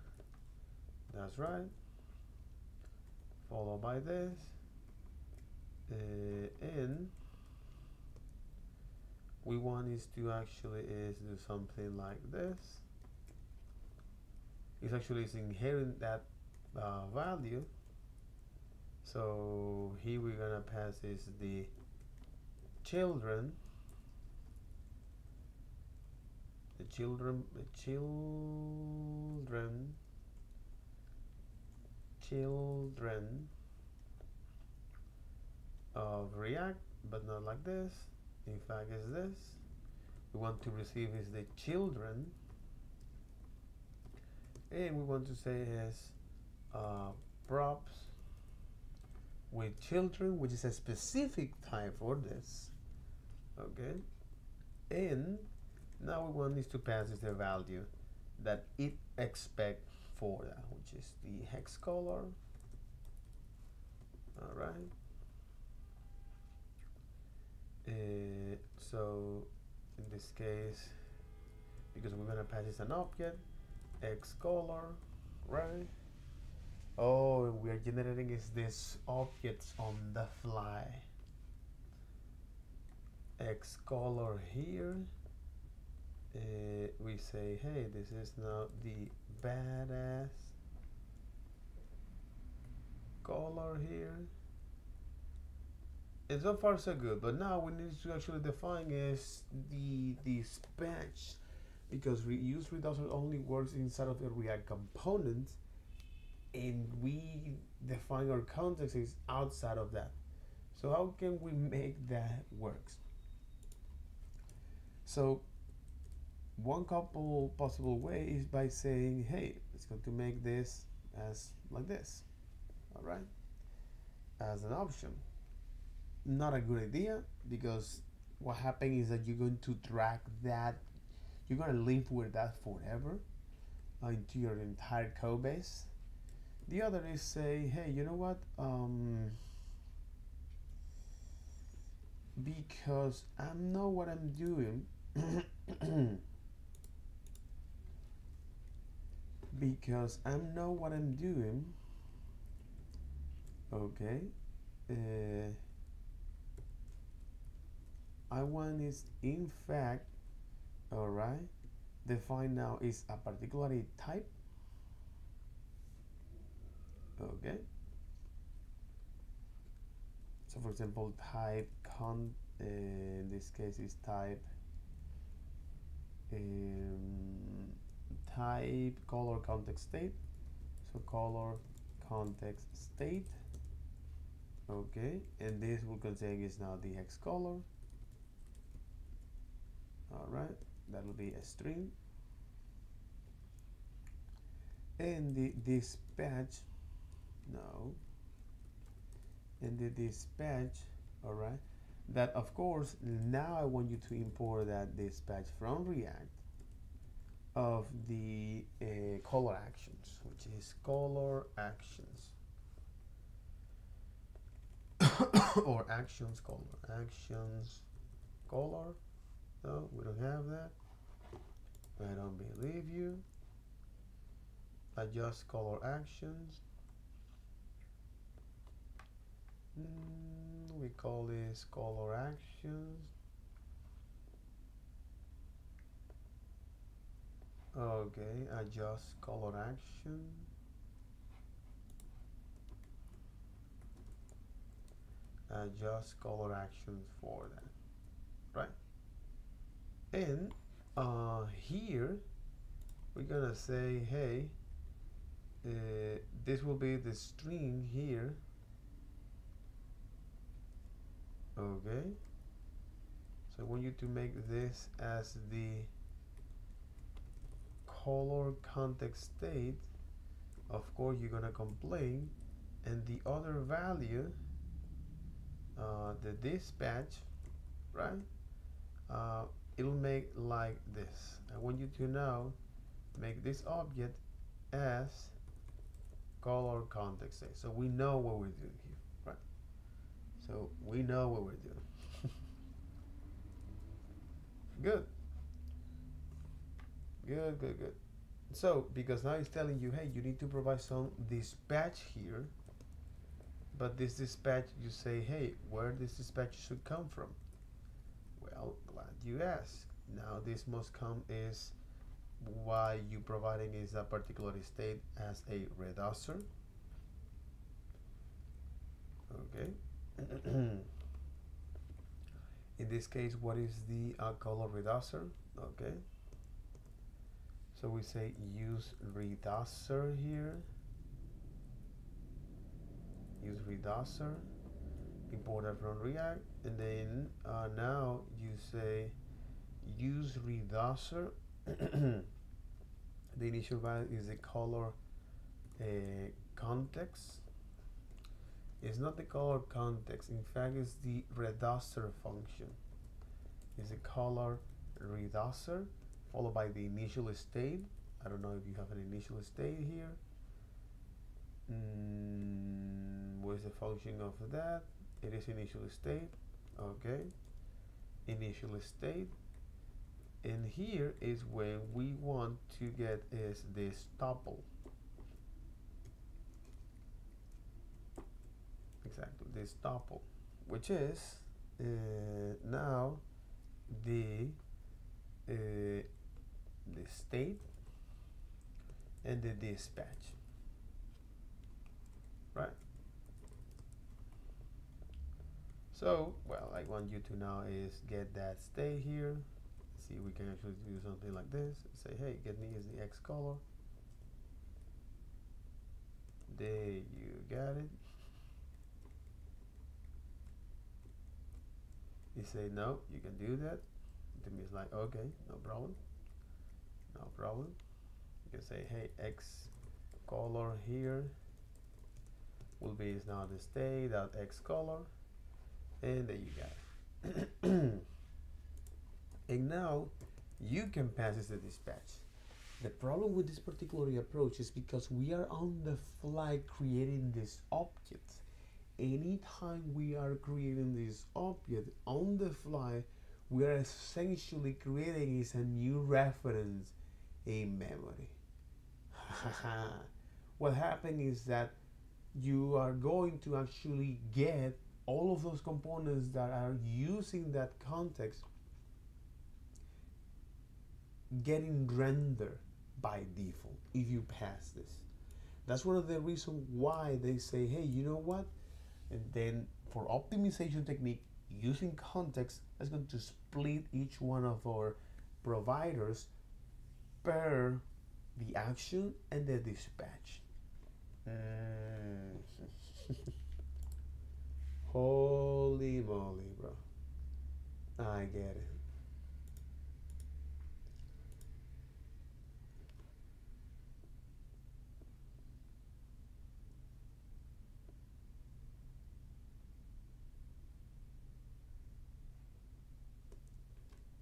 That's right. Followed by this. And we want is to actually do something like this. It's actually inheriting that value. So here we're gonna pass is the children, children of React, but not like this. In fact, is this. We want to receive is the children, and we want to say is props with children, which is a specific type for this. Okay, and now we want this to pass is the value that it expect for that, which is the hex color. All right. So in this case, because we're gonna pass is an object, X color, right? Oh, we are generating is this objects on the fly. X color here. We say, hey, this is now the badass color here. And so far so good, but now we need to actually define is the patch, because use reducer only works inside of the React component, and we define our context is outside of that. So how can we make that works? So one couple possible way is by saying, hey, it's going to make this as like this, all right, as an option. Not a good idea, because what happens is that you're going to drag that, you're going to live with that forever into your entire code base. The other is say, hey, you know what, because I know what I'm doing because I know what I'm doing. Okay, I want is in fact, all right, define now is a particular type. Okay, so for example, type in this case is type type color context state. So color context state. Okay, and this will contain is now the hex color. All right, that will be a string, and the dispatch. No, and the dispatch. All right, that of course now I want you to import that dispatch from React of the color actions, which is color actions. Or actions color, actions color. No, we don't have that. I don't believe you. Adjust color actions. We call this color actions. Okay, adjust color action. Adjust color actions for that, right? And here we're gonna say, hey, this will be the string here. Okay, so I want you to make this as the color context state. Of course you're gonna complain, and the other value, the dispatch, right, it'll make like this. I want you to now make this object as color context state, so we know what we're doing here, right? So we know what we're doing. Good. Good, good, good. So, because now it's telling you, hey, you need to provide some dispatch here, but this dispatch, you say, hey, where this dispatch should come from? Well, glad you asked. Now this must come is why you providing is a particular state as a reducer. Okay. In this case, what is the color reducer? Okay. So we say use reducer here. Use reducer. Import that from React, and then now you say use reducer. The initial value is the color context. It's not the color context. In fact, it's the reducer function. It's the color reducer followed by the initial state. I don't know if you have an initial state here. Where's the function of that? It is initial state. Okay, initial state. And here is when we want to get is this tuple. Exactly, this tuple, which is now the state and the dispatch, right? So, well, I want you to now is get that state here. See, we can actually do something like this. Say, hey, get me is the X color. There you got it. You say, no, you can do that. To me, it's like, okay, no problem. No problem. You can say, hey, X color here will be is now the state dot X color. And there you got it. And now you can pass this the dispatch. The problem with this particular approach is because we are on the fly creating this object. Anytime we are creating this object on the fly, we are essentially creating is a new reference in memory. what happened is that you are going to actually get all of those components that are using that context getting rendered by default if you pass this. That's one of the reasons why they say, hey, you know what? And then for optimization technique, using context, that's going to split each one of our providers per the action and the dispatch. Holy moly, bro. I get it.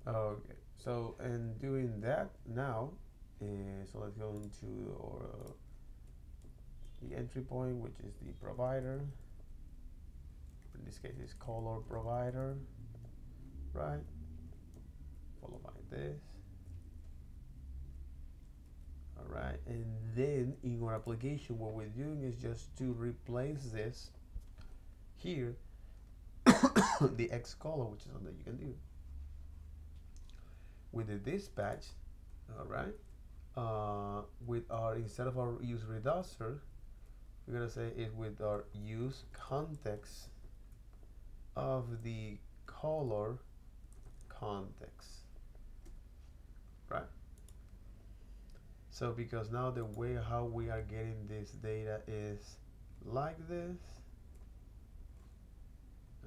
Okay, so and doing that now, so let's go into our the entry point, which is the provider. In this case, it's color provider, right? Followed by this. All right, and then in our application, what we're doing is just to replace this here, the X color, which is something you can do with the dispatch. All right, with our, instead of our use reducer, we're gonna say it with our use context of the color context, right? So because now the way how we are getting this data is like this,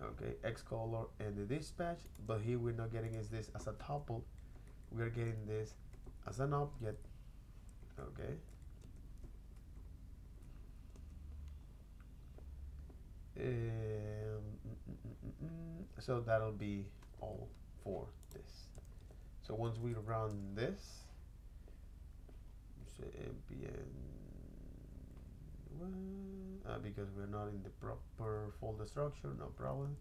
okay, X color and the dispatch, but here we're not getting is this as a tuple, we're getting this as an object, okay? So that'll be all for this. So once we run this, say npm, because we're not in the proper folder structure, no problem.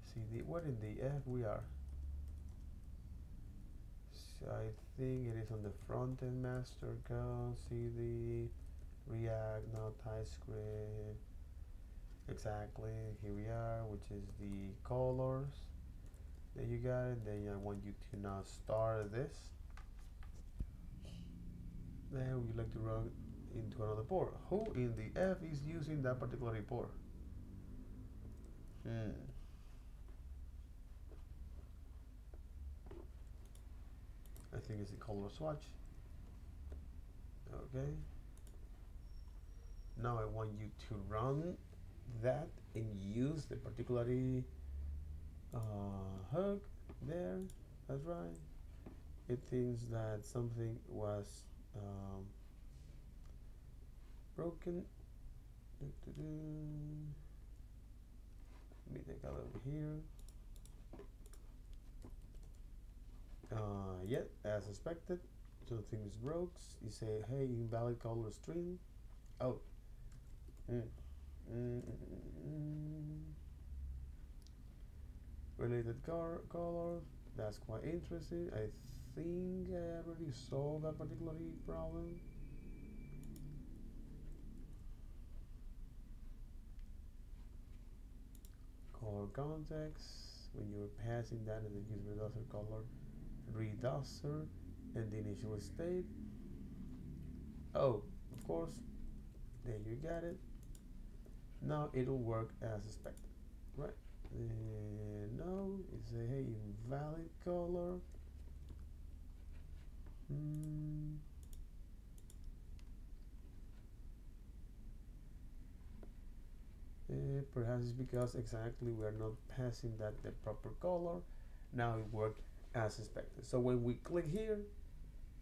CD, what in the F we are? So I think it is on the front end master code, CD, React, now Typescript. Exactly, here we are, which is the colors. There you got it. Then I want you to now start this. Then we like to run into another port. Who in the F is using that particular port? I think it's the color swatch. Okay. Now I want you to run that and use the particularly hook there. That's right. It thinks that something was broken. Let me take a look here. Yeah, as expected, something is broke. You say, hey, invalid color string. Oh. Related color. That's quite interesting. I think I already solved that particular problem. Color context. When you're passing that in the use reducer color reducer and the initial state. Oh, of course. There you got it. Now it'll work as expected, right? No, it's a hey, invalid color. Perhaps it's because exactly we are not passing that the proper color. Now it worked as expected. So when we click here,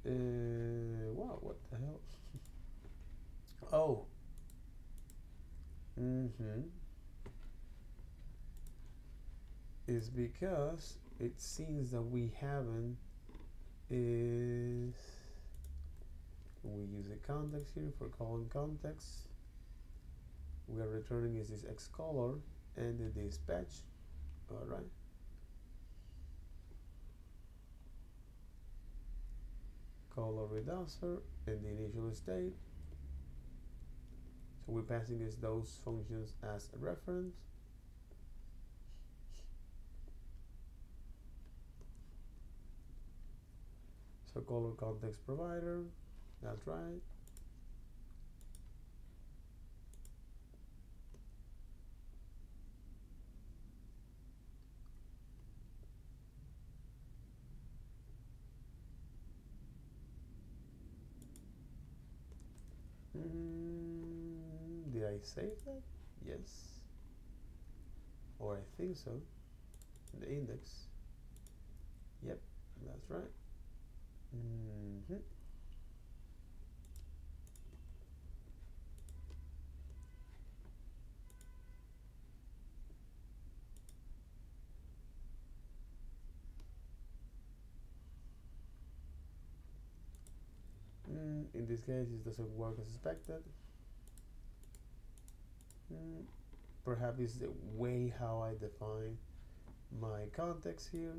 wow, what the hell? Oh. Is because it seems that we haven't is we use a context here for calling context. We are returning is this X color and the dispatch. All right. color reducer in the initial state. So we're passing those functions as a reference. So color context provider, that's right. Did I save that? Yes. Or I think so. The index. Yep, that's right. In this case, it doesn't work as expected. Perhaps it's the way how I define my context here.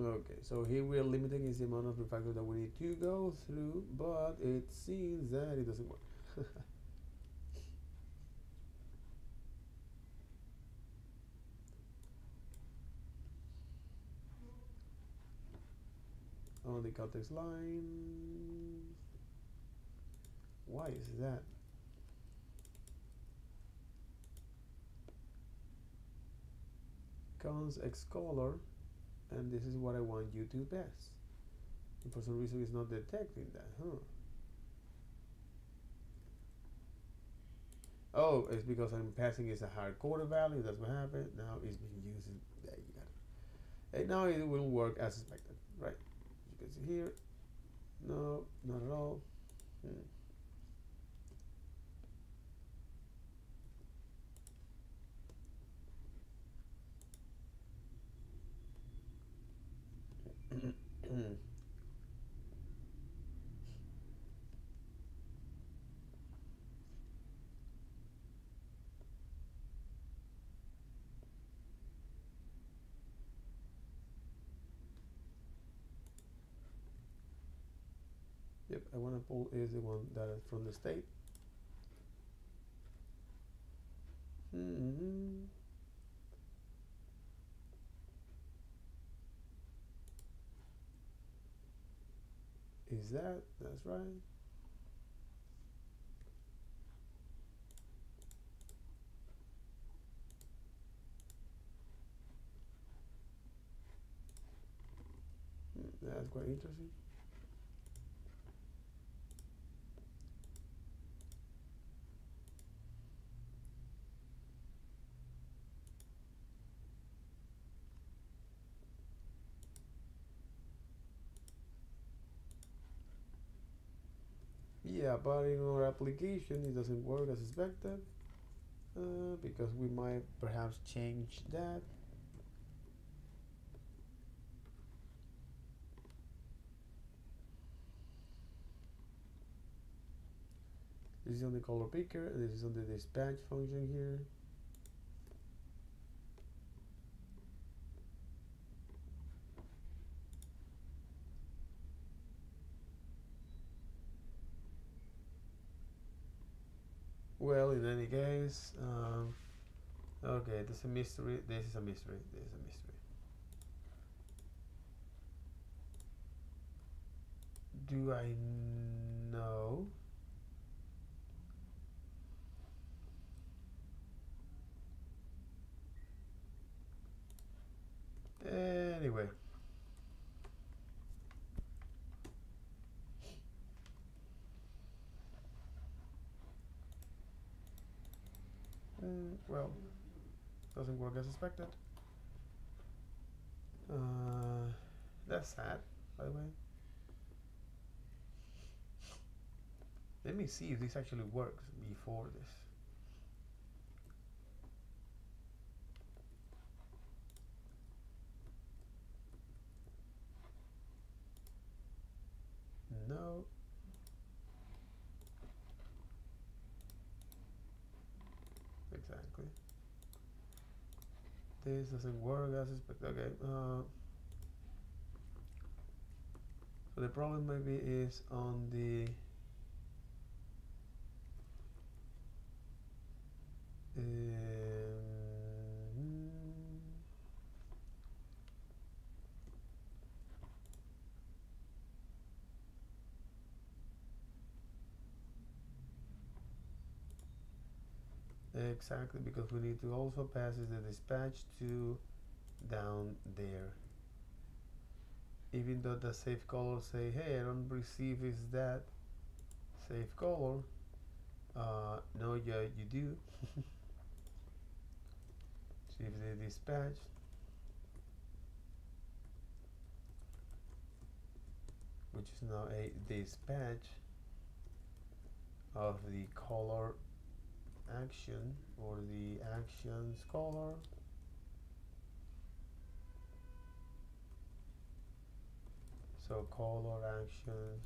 Okay, so here we are limiting is the amount of refactor that we need to go through, but it seems that it doesn't work. On the context line, why is that? Cons x color, and this is what I want you to pass. And for some reason it's not detecting that, huh? Oh, it's because I'm passing is a hard quarter value. That's what happened. Now it's being used. There you got it. And now it will work as expected, right? You can see here. No, not at all. Yep, I want to pull is the one that is from the state. Is that's right. That's quite interesting. Yeah, but in our application it doesn't work as expected because we might perhaps change that. This is on the color picker and this is on the dispatch function here. Well, in any case, Okay, this is a mystery. This is a mystery. This is a mystery. Do I know? Anyway. Well, doesn't work as expected. That's sad, by the way. Let me see if this actually works before this. No. Exactly. This doesn't work as expected. Okay. So the problem maybe is on the exactly, because we need to also pass the dispatch to down there. Even though the safe color say, hey, I don't receive is that safe color. No, yeah, you do. See if the dispatch. Which is now a dispatch of the color action or the actions color. So color actions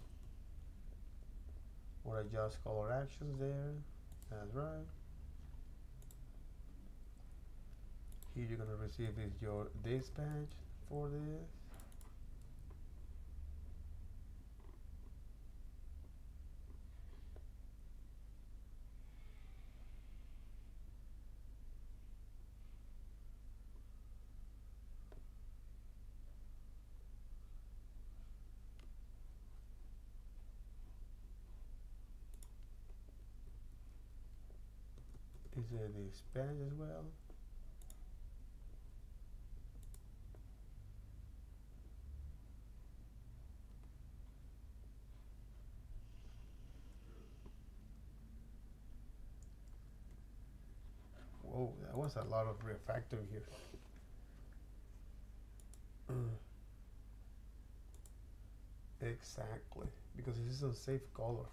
or adjust color actions there. That's right. Here you're gonna receive is your dispatch for this. Is a dispatch as well. Whoa, that was a lot of refactoring here. Exactly, because this is a safe color.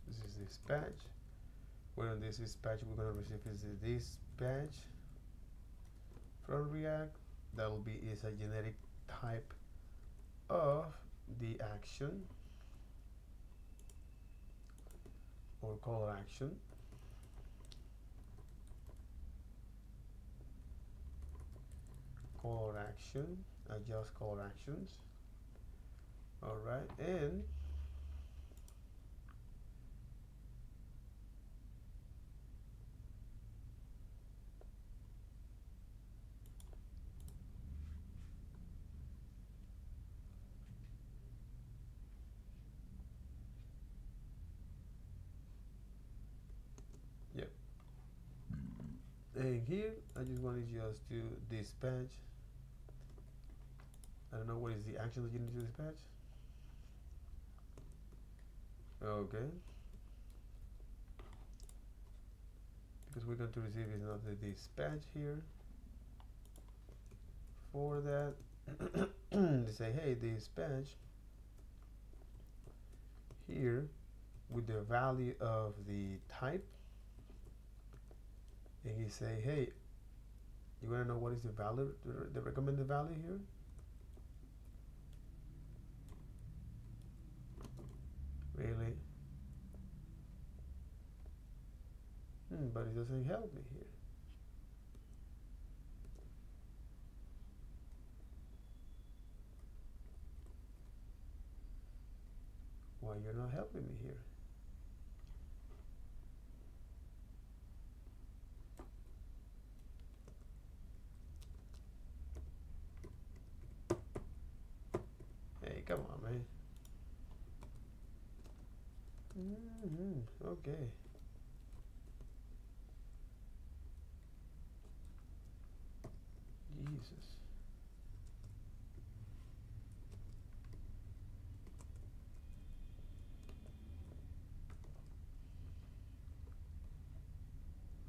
This is dispatch. Where on this dispatch we're gonna receive is the dispatch from React. That'll be is a generic type of the action or color action. Color action, adjust color actions. All right, and yep. And here, I just wanted just to dispatch. I don't know what is the action that you need to dispatch. Okay. Because we're going to receive is not the dispatch here. For that, they say, hey, dispatch here with the value of the type. And he say, hey, you want to know what is the value, the recommended value here? Really? But it doesn't help me here. Why you're not helping me here? Hey, come on, man. Okay. Jesus.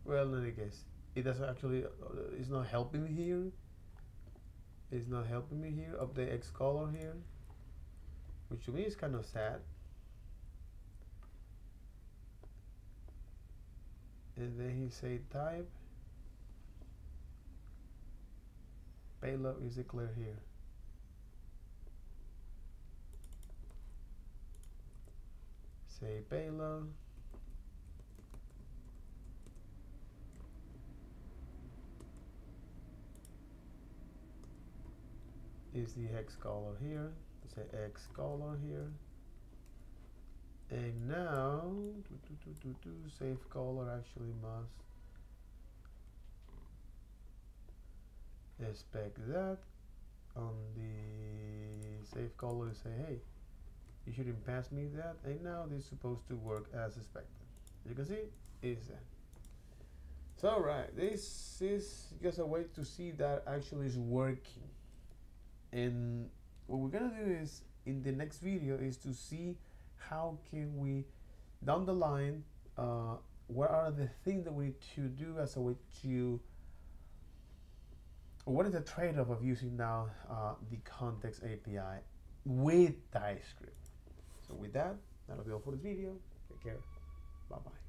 Well, in any case, it doesn't actually, it's not helping me here. It's not helping me here. Update X color here, which to me is kind of sad. And then he say type payload is declared here. Say payload. Is the X color here. Say X color here. And now save color actually must expect that on the save color. Say, hey, you shouldn't pass me that, and now this is supposed to work as expected. You can see is that. So right, this is just a way to see that actually is working. And what we're gonna do is in the next video is to see how can we down the line, what are the things that we need to do as a way to, what is the trade-off of using now the context API with Typescript. So with that, that'll be all for this video. Take care. Bye-bye.